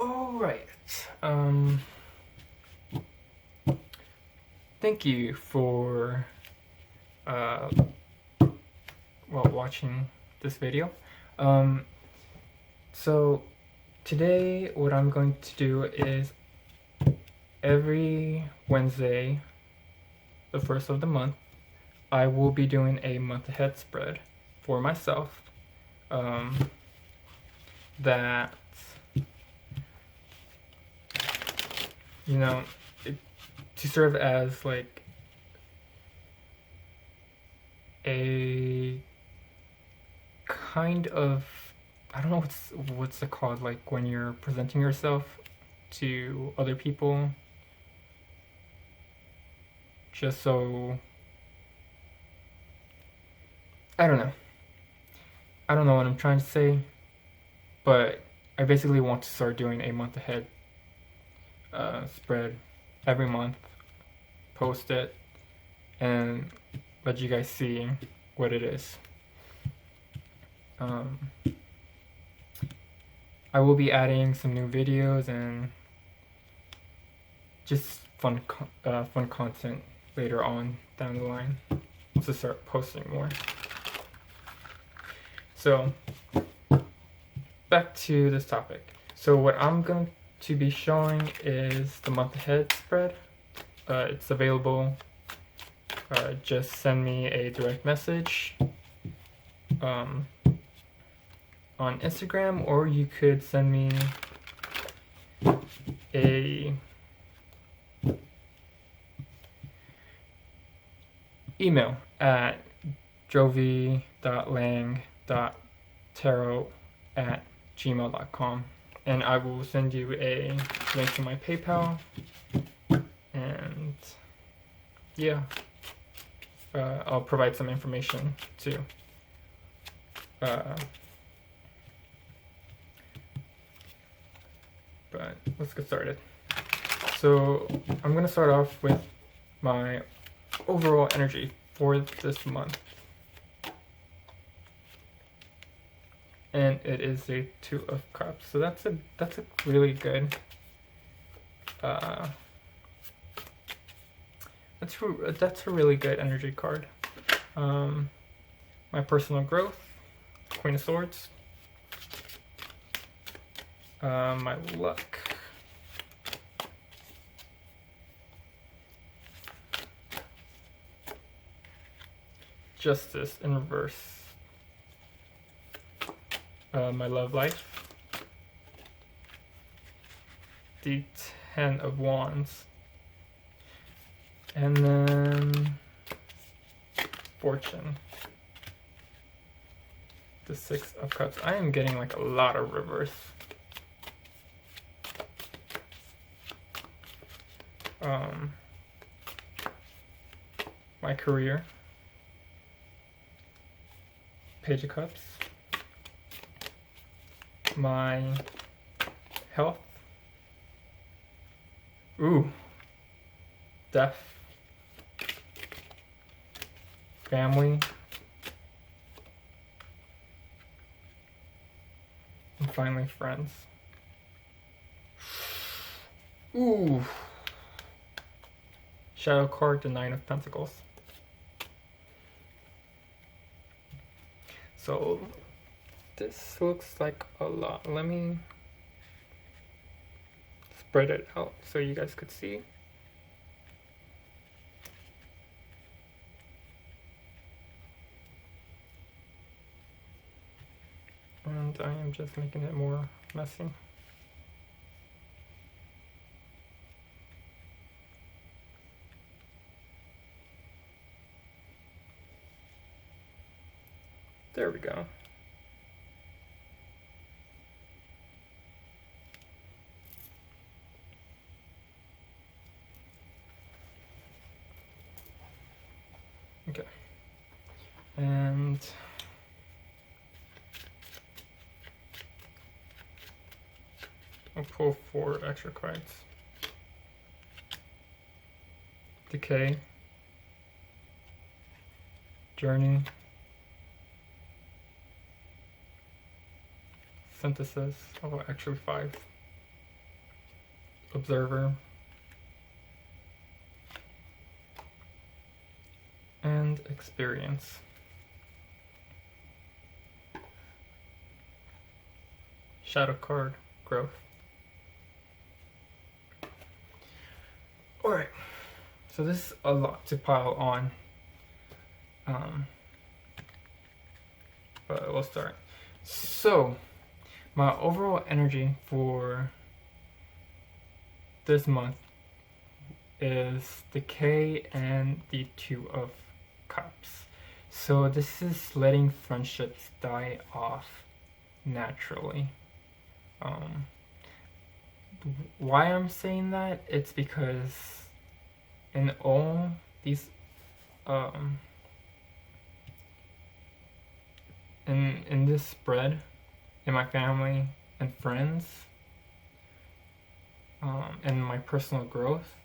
Alright, thank you for watching this video. So today what I'm going to do is every Wednesday, the first of the month, I will be doing a month ahead spread for myself that, you know, to serve as like a kind of, I don't know what's it called, like when you're presenting yourself to other people, just so, I don't know what I'm trying to say, but I basically want to start doing a month ahead spread every month, post it, and let you guys see what it is. I will be adding some new videos and just fun content later on down the line to start posting more. So back to this topic. So what I'm going to be showing is the month ahead spread. It's available. Just send me a direct message on Instagram, or you could send me a email at jovi.lang.tarot@gmail.com, and I will send you a link to my PayPal, and yeah, I'll provide some information too. But let's get started. So I'm gonna start off with my overall energy for this month, and it is a Two of Cups. So that's a really good. That's a really good energy card. My personal growth, Queen of Swords. My luck, Justice in reverse. My love life, the Ten of Wands, and then Fortune, the Six of Cups. I am getting like a lot of reverse. My career, Page of Cups. My health, death. Family, and finally friends. Shadow card, the Nine of Pentacles. So this looks like a lot. Let me spread it out so you guys could see. And I am just making it more messy. There we go. Okay. And I'll pull 4 extra cards. Decay, Journey, Synthesis. Oh, actually 5. observer, and experience. Shadow card, growth. Alright, so this is a lot to pile on. But we'll start. So, my overall energy for this month is the K and the Two of Cups. So this is letting friendships die off naturally. Why I'm saying that? It's because in all these in this spread, in my family and friends, and my personal growth,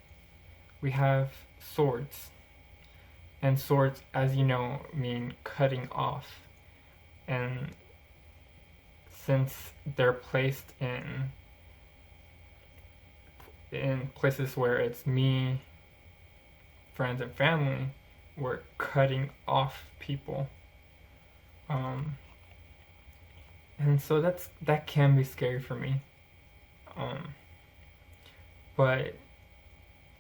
we have swords. And swords, as you know, mean cutting off. And since they're placed in places where it's me, friends, and family, we're cutting off people. And so that can be scary for me. But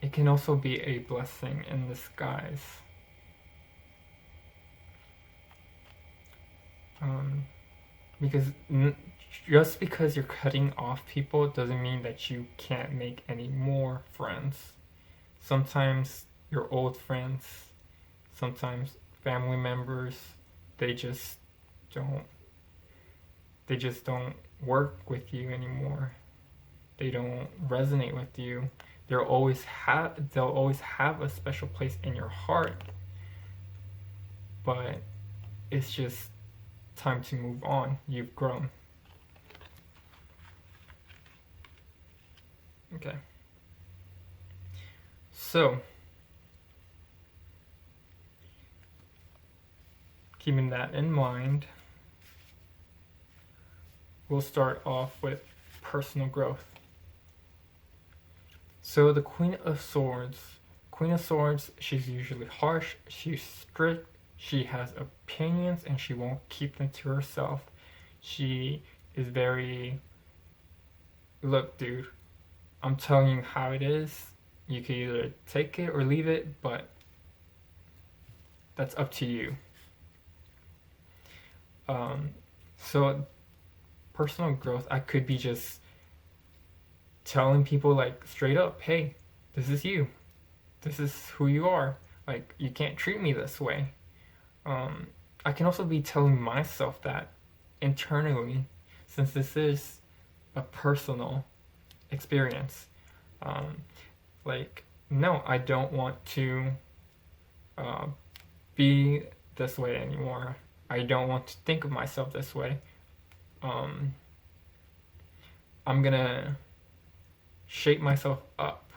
it can also be a blessing in disguise. Because just because you're cutting off people doesn't mean that you can't make any more friends. Sometimes your old friends, sometimes family members, they just don't work with you anymore. They don't resonate with you. They'll always have a special place in your heart, but it's just time to move on. You've grown. Okay. So, keeping that in mind, we'll start off with personal growth. So the Queen of Swords, she's usually harsh, she's strict, she has opinions and she won't keep them to herself. She is very, look dude, I'm telling you how it is. You can either take it or leave it, but that's up to you. So personal growth, I could be just telling people like straight up, hey, this is you. This is who you are. Like, you can't treat me this way. I can also be telling myself that internally, since this is a personal experience. Like, no, I don't want to be this way anymore. I don't want to think of myself this way. I'm gonna shape myself up,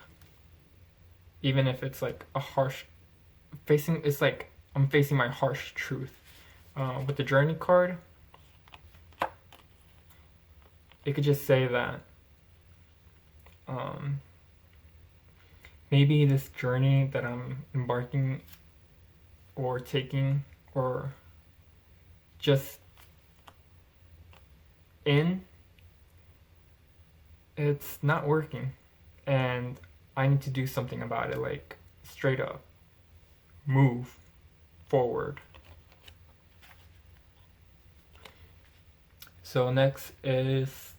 even if it's like a harsh it's like I'm facing my harsh truth. With the journey card, it could just say that maybe this journey that I'm embarking or taking or just it's not working and I need to do something about it, like straight up move forward. So next is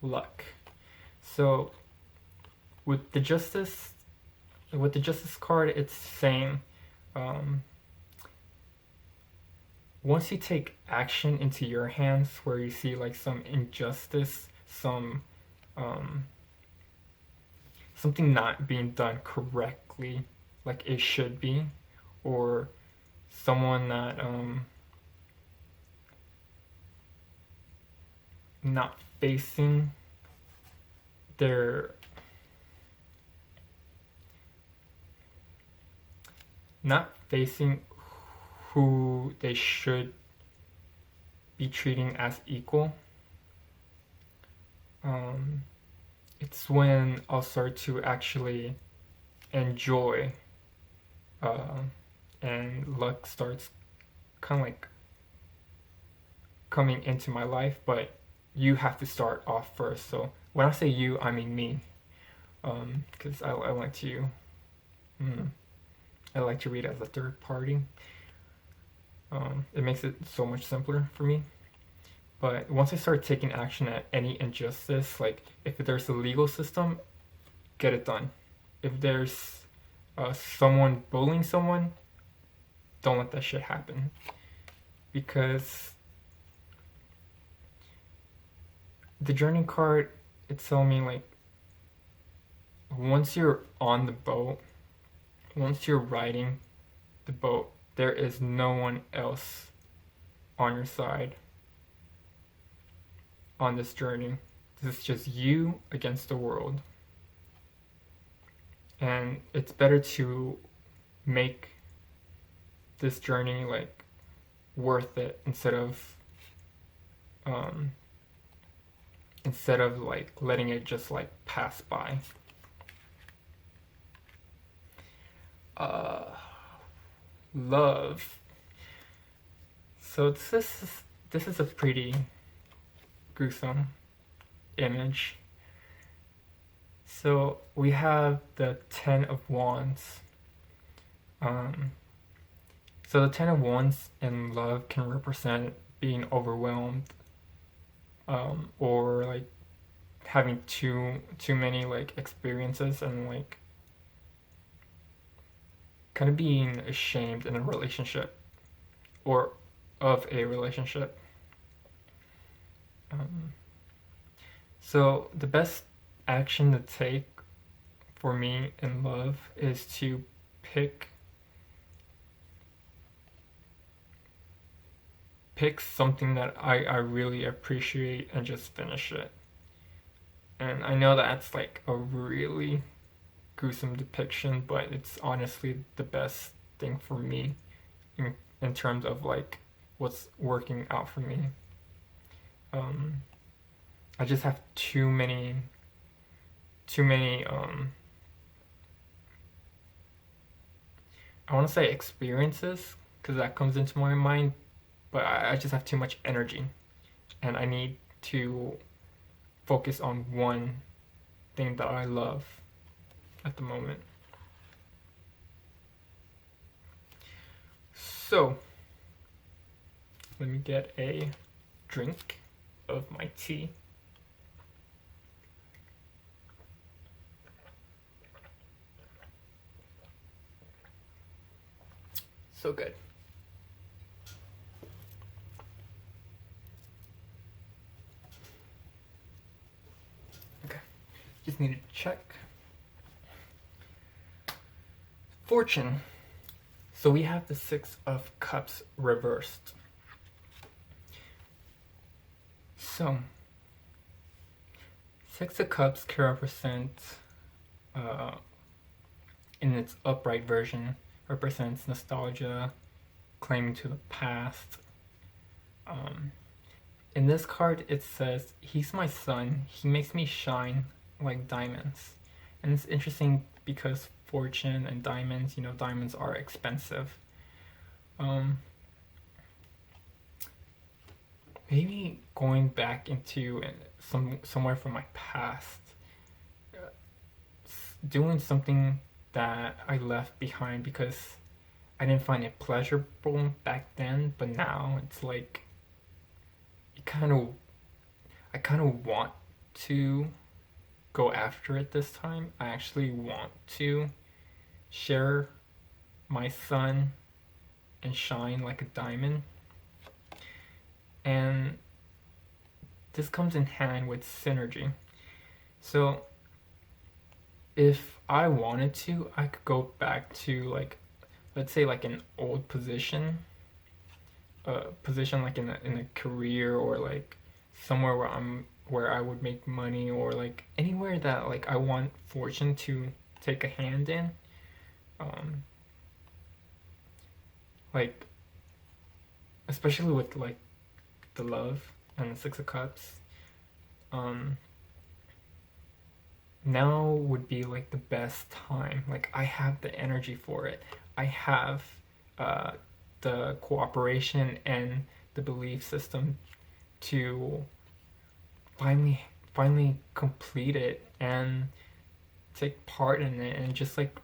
luck. So with the justice card, it's saying once you take action into your hands where you see like some injustice, some something not being done correctly like it should be, or someone that not facing their who they should be treating as equal. it's when I'll start to actually enjoy, and luck starts kind of like coming into my life. But you have to start off first. So when I say you, I mean me, because I like to, I like to read as a third party. It makes it so much simpler for me. But once I start taking action at any injustice, like if there's a legal system, get it done. If there's someone bullying someone, don't let that shit happen. Because the journey card, it's telling me like once you're on the boat, once you're riding the boat, there is no one else on your side on this journey. This is just you against the world. And it's better to make this journey like worth it instead of like letting it just like pass by. Love. So this is a pretty gruesome image. So we have the Ten of Wands. So the Ten of Wands in love can represent being overwhelmed, or like having too many like experiences and like kind of being ashamed in a relationship or of a relationship. So the best action to take for me in love is to pick something that I really appreciate and just finish it. And I know that's like a really gruesome depiction, but it's honestly the best thing for me in terms of like what's working out for me. I just have too many I want to say experiences because that comes into my mind, but I just have too much energy and I need to focus on one thing that I love at the moment. So let me get a drink of my tea. So good. Okay, just need to check. Fortune. So we have the Six of Cups reversed. So, Six of Cups can represent, in its upright version, represents nostalgia, claiming to the past. In this card, it says, "He's my sun. He makes me shine like diamonds." And it's interesting because fortune and diamonds, diamonds are expensive. Maybe going back into somewhere from my past, doing something that I left behind because I didn't find it pleasurable back then, but now it's like I kind of want to go after it this time. I actually want to share my sun and shine like a diamond. And this comes in hand with synergy. So if I wanted to, I could go back to like, let's say like an old position, like in a career or like somewhere where I would make money, or like anywhere that like I want fortune to take a hand in. Like especially with like the love and the Six of Cups. now would be like the best time. Like I have the energy for it. I have uh, the cooperation and the belief system to finally complete it and take part in it, and just like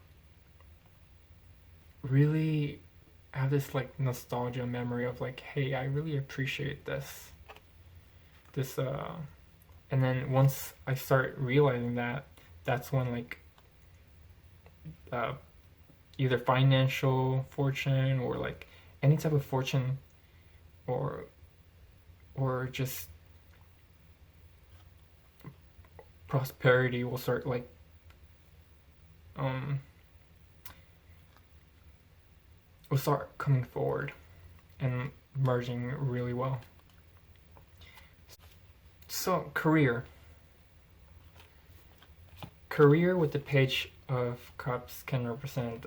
really have this like nostalgia memory of like, hey, I really appreciate this and then once I start realizing that, that's when like uh, either financial fortune or like any type of fortune, or just prosperity will start like um will start coming forward and merging really well. So career with the Page of Cups can represent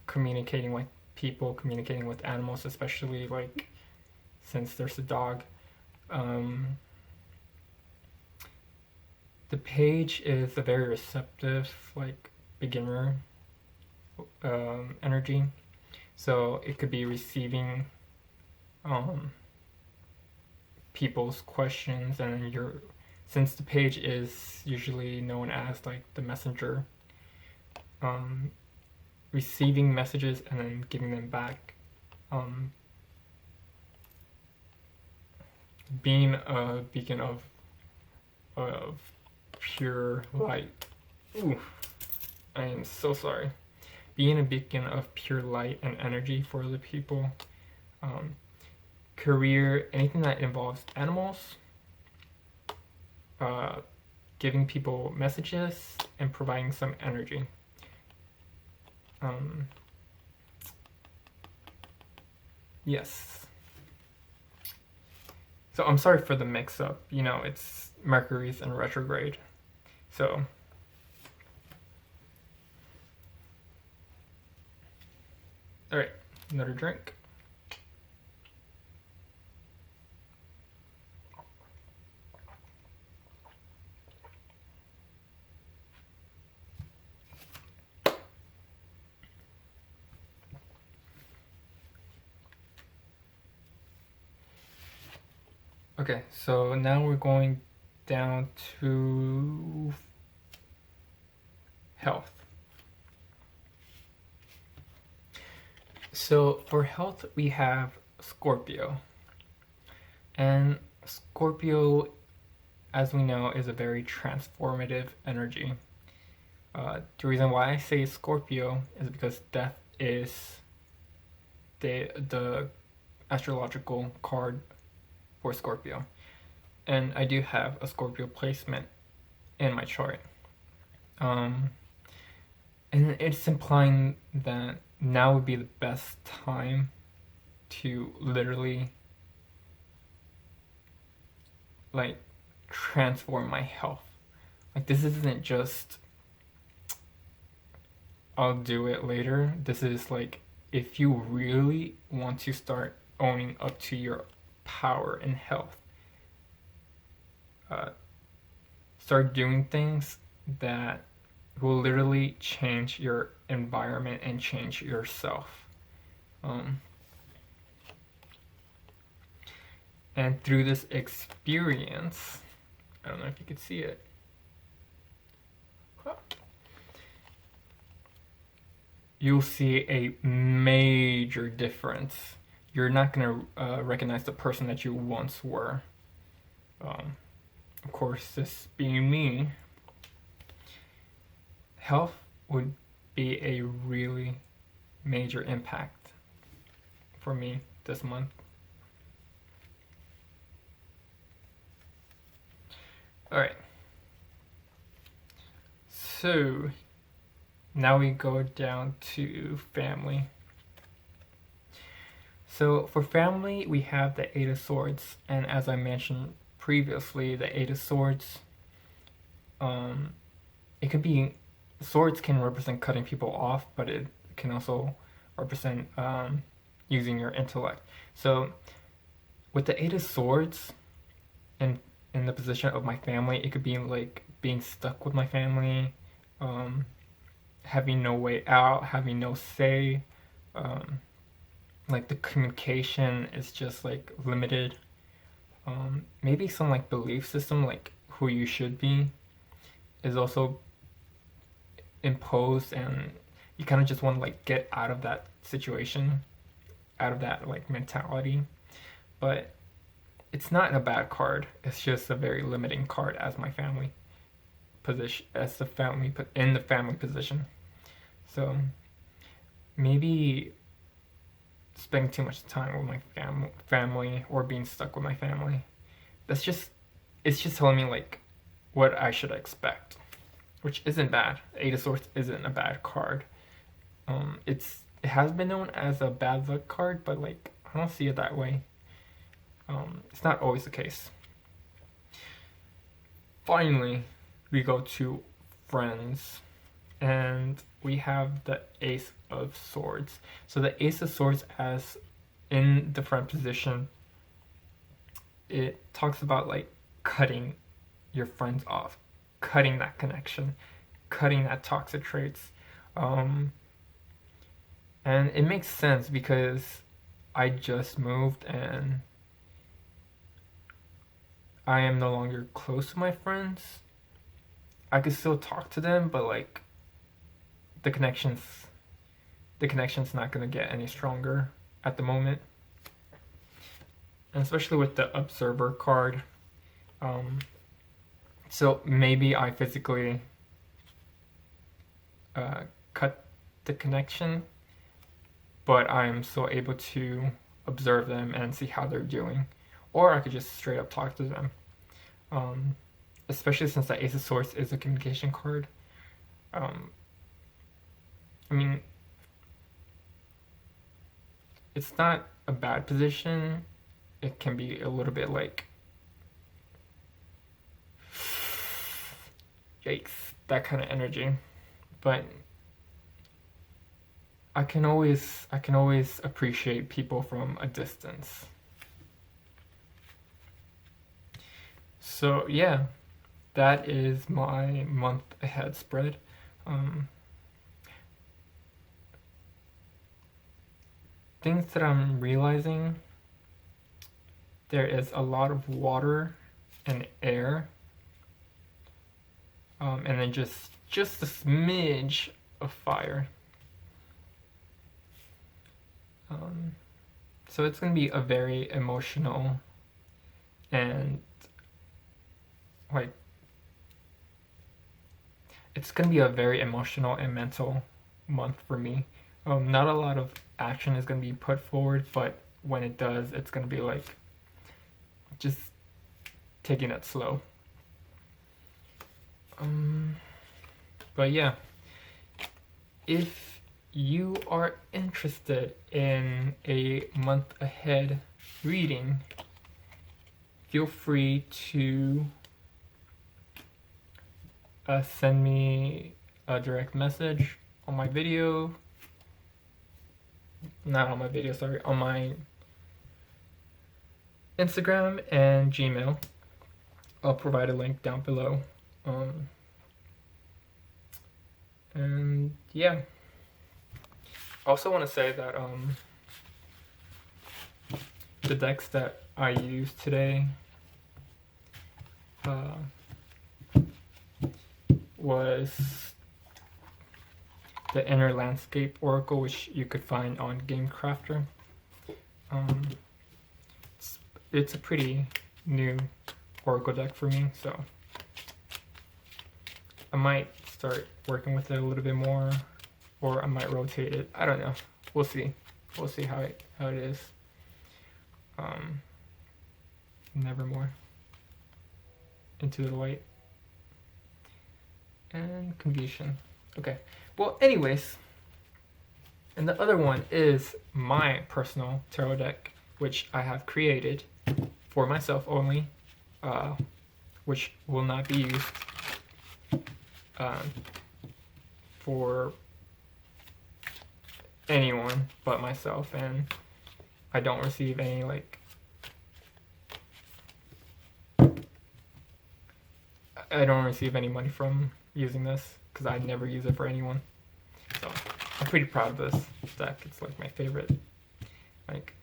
communicating with people, communicating with animals, especially like since there's a dog. The Page is a very receptive, like beginner energy, so it could be receiving people's questions, and then since the Page is usually known as like the messenger, receiving messages and then giving them back, being a beacon of pure light. Ooh, I am so sorry. Being a beacon of pure light and energy for the people. Career, anything that involves animals, giving people messages, and providing some energy. Yes. So I'm sorry for the mix-up. You know, it's Mercury's in retrograde. So all right, another drink. Okay, so now we're going down to health. So for health, we have Scorpio. And Scorpio, as we know, is a very transformative energy. The reason why I say Scorpio is because death is the astrological card for Scorpio. And I do have a Scorpio placement in my chart. And it's implying that now would be the best time to literally like transform my health. Like this isn't just I'll do it later. This is like if you really want to start owning up to your power and health, start doing things that will literally change your environment and change yourself. And through this experience, I don't know if you could see it. You'll see a major difference. You're not going to recognize the person that you once were. Of course, this being me, health would be a really major impact for me this month. Alright. So, now we go down to family. So for family, we have the Eight of Swords, and as I mentioned previously, the Eight of Swords, it could be, swords can represent cutting people off, but it can also represent using your intellect. So with the Eight of Swords, and in the position of my family. It could be like being stuck with my family, having no way out, having no say. Like the communication is just like limited. Maybe some like belief system, like who you should be, is also imposed, and you kind of just want to like get out of that situation, out of that like mentality. But it's not a bad card. It's just a very limiting card as my family position, as the family in the family position. So maybe spending too much time with my family or being stuck with my family. That's just it's just telling me like what I should expect, which isn't bad. Eight of Swords isn't a bad card. It has been known as a bad luck card, but like I don't see it that way. It's not always the case. Finally, we go to friends, and we have the Ace of Swords. So the Ace of Swords, as in the friend position, it talks about like cutting your friends off, cutting that connection, cutting that toxic traits. And it makes sense because I just moved and I am no longer close to my friends. I could still talk to them, but like the connection's not gonna get any stronger at the moment. And especially with the Observer card. So maybe I physically cut the connection, but I'm still able to observe them and see how they're doing. Or I could just straight up talk to them. Especially since the Ace of Swords is a communication card. I mean, it's not a bad position. It can be a little bit like, yikes, that kind of energy. But I can always appreciate people from a distance. So yeah, that is my month ahead spread. Things that I'm realizing, there is a lot of water and air, and then just a smidge of fire. So it's going to be a very emotional and like it's going to be a very emotional and mental month for me. Not a lot of action is going to be put forward, but when it does, it's going to be like just taking it slow. But yeah, if you are interested in a month ahead reading, feel free to send me a direct message on my video. Not on my video, sorry, on my Instagram and Gmail. I'll provide a link down below. And yeah. I also want to say that the decks that I used today was the Inner Landscape Oracle, which you could find on GameCrafter. It's a pretty new Oracle deck for me, so I might start working with it a little bit more, or I might rotate it. I don't know. We'll see. We'll see how it is. Nevermore. Into the Light. And Confusion. Okay. Well, anyways, and the other one is my personal tarot deck, which I have created for myself only, which will not be used for anyone but myself, and I don't receive any like I don't receive any money from using this because I never use it for anyone. So I'm pretty proud of this deck. It's like my favorite. Like,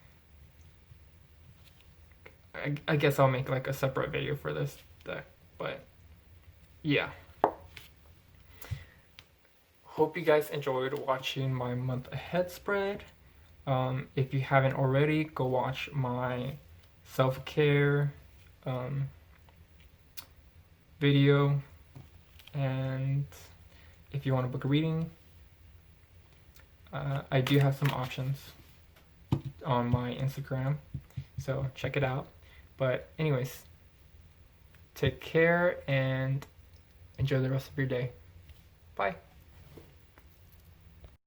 I guess I'll make like a separate video for this deck, but yeah. Hope you guys enjoyed watching my month ahead spread. If you haven't already, go watch my self-care video, and if you want to book a reading, I do have some options on my Instagram, so check it out. But anyways, take care and enjoy the rest of your day. Bye.